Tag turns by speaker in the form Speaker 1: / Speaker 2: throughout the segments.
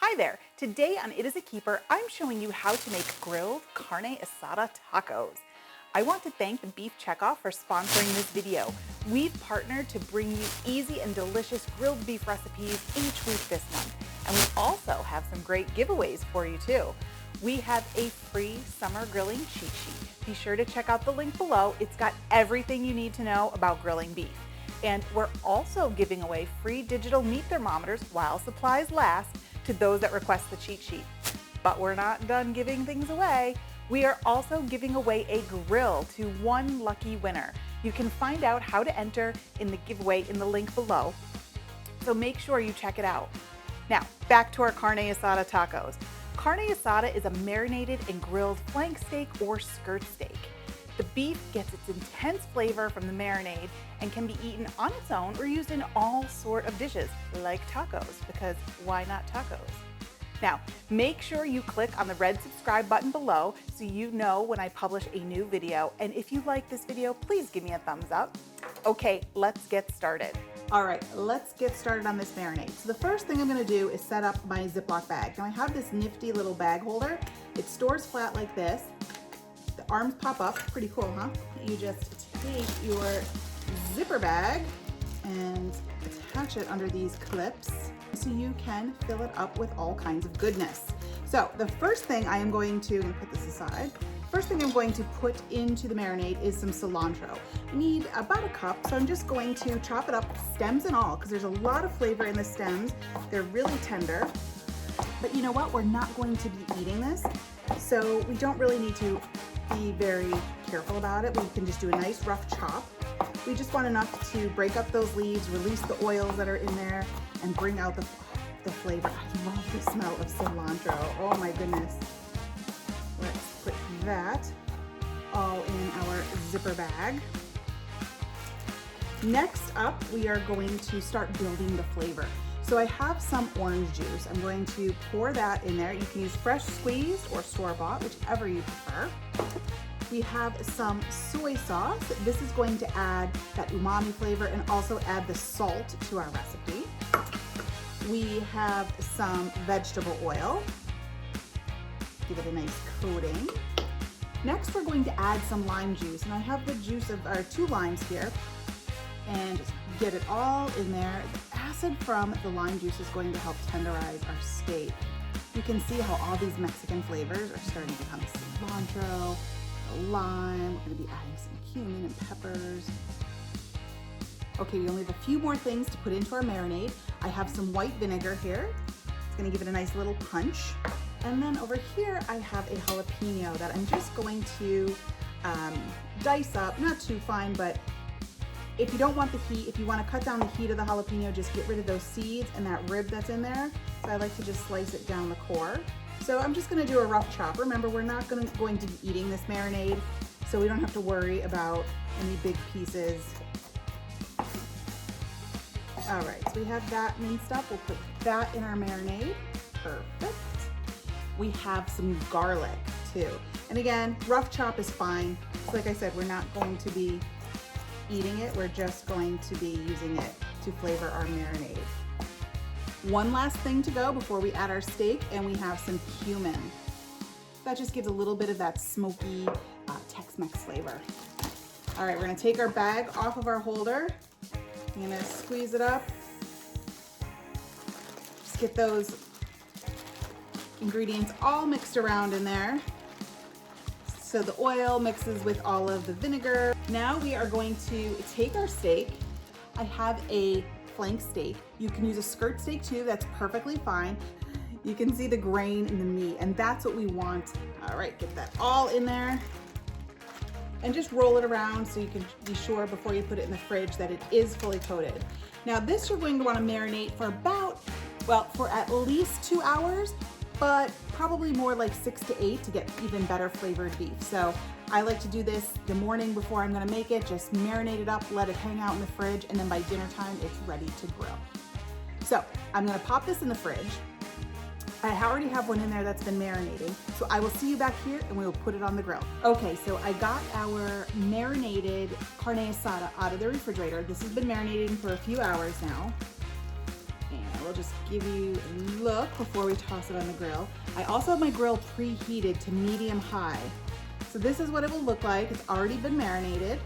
Speaker 1: Hi there! Today on It Is a Keeper, I'm showing you how to make grilled carne asada tacos. I want to thank the Beef Checkoff for sponsoring this video. We've partnered to bring you easy and delicious grilled beef recipes each week this month. And we also have some great giveaways for you too. We have a free summer grilling cheat sheet. Be sure to check out the link below. It's got everything you need to know about grilling beef. And we're also giving away free digital meat thermometers while supplies last to those that request the cheat sheet. But we're not done giving things away. We are also giving away a grill to one lucky winner. You can find out how to enter in the giveaway in the link below, so make sure you check it out. Now, back to our carne asada tacos. Carne asada is a marinated and grilled flank steak or skirt steak. The beef gets its intense flavor from the marinade and can be eaten on its own or used in all sort of dishes, like tacos, because why not tacos? Now, make sure you click on the red subscribe button below so you know when I publish a new video. And if you like this video, please give me a thumbs up. Okay, let's get started. All right, let's get started on this marinade. So the first thing I'm gonna do is set up my Ziploc bag. Now I have this nifty little bag holder. It stores flat like this. The arms pop up, pretty cool, huh? You just take your zipper bag and attach it under these clips so you can fill it up with all kinds of goodness. So the first thing I'm going to put this aside. First thing I'm going to put into the marinade is some cilantro. I need about a cup, so I'm just going to chop it up, stems and all, because there's a lot of flavor in the stems. They're really tender. But you know what? We're not going to be eating this, so we don't really need to be very careful about it. We can just do a nice rough chop. We just want enough to break up those leaves, release the oils that are in there, and bring out the flavor. I love the smell of cilantro. Oh my goodness. Let's put that all in our zipper bag. Next up, we are going to start building the flavor. So I have some orange juice. I'm going to pour that in there. You can use fresh squeezed or store-bought, whichever you prefer. We have some soy sauce. This is going to add that umami flavor and also add the salt to our recipe. We have some vegetable oil. Give it a nice coating. Next, we're going to add some lime juice. And I have the juice of our 2 limes here. And just get it all in there. The acid from the lime juice is going to help tenderize our steak. You can see how all these Mexican flavors are starting to come. Cilantro, the lime, we're gonna be adding some cumin and peppers. Okay, we only have a few more things to put into our marinade. I have some white vinegar here. It's gonna give it a nice little punch. And then over here, I have a jalapeno that I'm just going to dice up, not too fine, but if you don't want the heat, if you want to cut down the heat of the jalapeno, just get rid of those seeds and that rib that's in there. So I like to just slice it down the core. So I'm just going to do a rough chop. Remember, we're not going to be eating this marinade, so we don't have to worry about any big pieces. All right, so we have that minced up. We'll put that in our marinade. Perfect. We have some garlic too. And again, rough chop is fine. So like I said, we're not going to be eating it, we're just going to be using it to flavor our marinade. One last thing to go before we add our steak, and we have some cumin. That just gives a little bit of that smoky Tex-Mex flavor. All right, we're gonna take our bag off of our holder. I'm gonna squeeze it up. Just get those ingredients all mixed around in there. So the oil mixes with all of the vinegar. Now we are going to take our steak. I have a flank steak. You can use a skirt steak too, that's perfectly fine. You can see the grain in the meat, and that's what we want. All right, get that all in there. And just roll it around so you can be sure before you put it in the fridge that it is fully coated. Now this you're going to want to marinate for for at least 2 hours, but probably more like 6 to 8 to get even better flavored beef. So I like to do this the morning before I'm gonna make it, just marinate it up, let it hang out in the fridge, and then by dinner time, it's ready to grill. So I'm gonna pop this in the fridge. I already have one in there that's been marinating, so I will see you back here and we will put it on the grill. Okay, so I got our marinated carne asada out of the refrigerator. This has been marinating for a few hours now. And grill, just give you a look before we toss it on the grill. I also have my grill preheated to medium high. So this is what it will look like. It's already been marinated.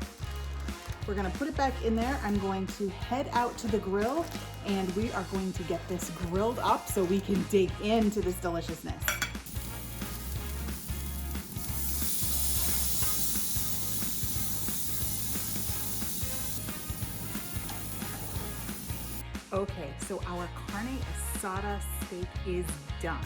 Speaker 1: We're gonna put it back in there. I'm going to head out to the grill and we are going to get this grilled up so we can dig into this deliciousness. Okay, so our carne asada steak is done.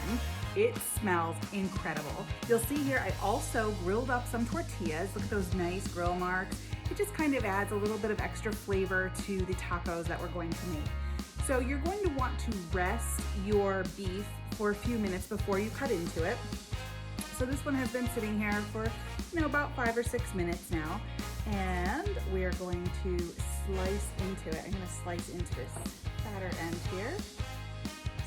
Speaker 1: It smells incredible. You'll see here I also grilled up some tortillas. Look at those nice grill marks. It just kind of adds a little bit of extra flavor to the tacos that we're going to make. So you're going to want to rest your beef for a few minutes before you cut into it. So this one has been sitting here for about 5 or 6 minutes now. And we are going to slice into it. I'm gonna slice into this fatter end here.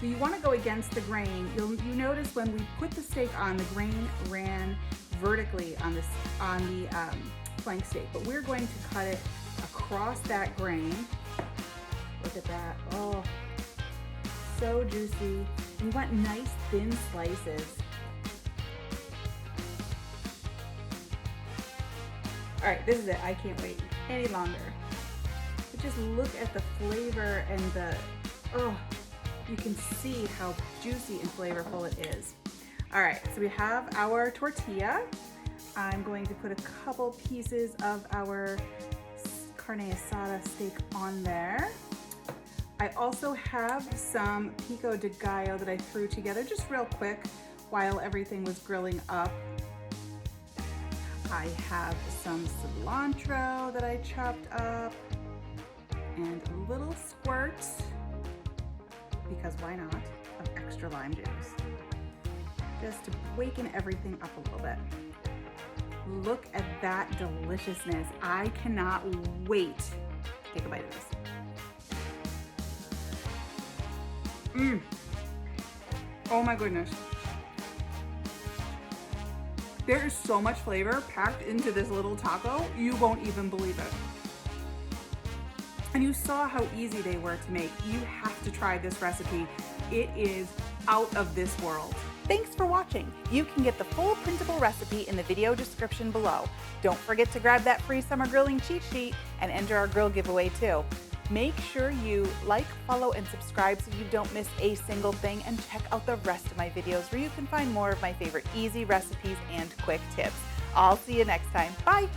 Speaker 1: So you wanna go against the grain. You notice when we put the steak on, the grain ran vertically on the flank steak, but we're going to cut it across that grain. Look at that, oh, so juicy. And you want nice thin slices. All right, this is it. I can't wait any longer. But just look at the flavor and you can see how juicy and flavorful it is. All right, so we have our tortilla. I'm going to put a couple pieces of our carne asada steak on there. I also have some pico de gallo that I threw together just real quick while everything was grilling up. I have some cilantro that I chopped up and a little squirt, because why not, of extra lime juice, just to waken everything up a little bit. Look at that deliciousness. I cannot wait to take a bite of this. Oh my goodness. There is so much flavor packed into this little taco, you won't even believe it. And you saw how easy they were to make. You have to try this recipe. It is out of this world. Thanks for watching. You can get the full printable recipe in the video description below. Don't forget to grab that free summer grilling cheat sheet and enter our grill giveaway too. Make sure you like, follow, and subscribe so you don't miss a single thing, and check out the rest of my videos where you can find more of my favorite easy recipes and quick tips. I'll see you next time. Bye.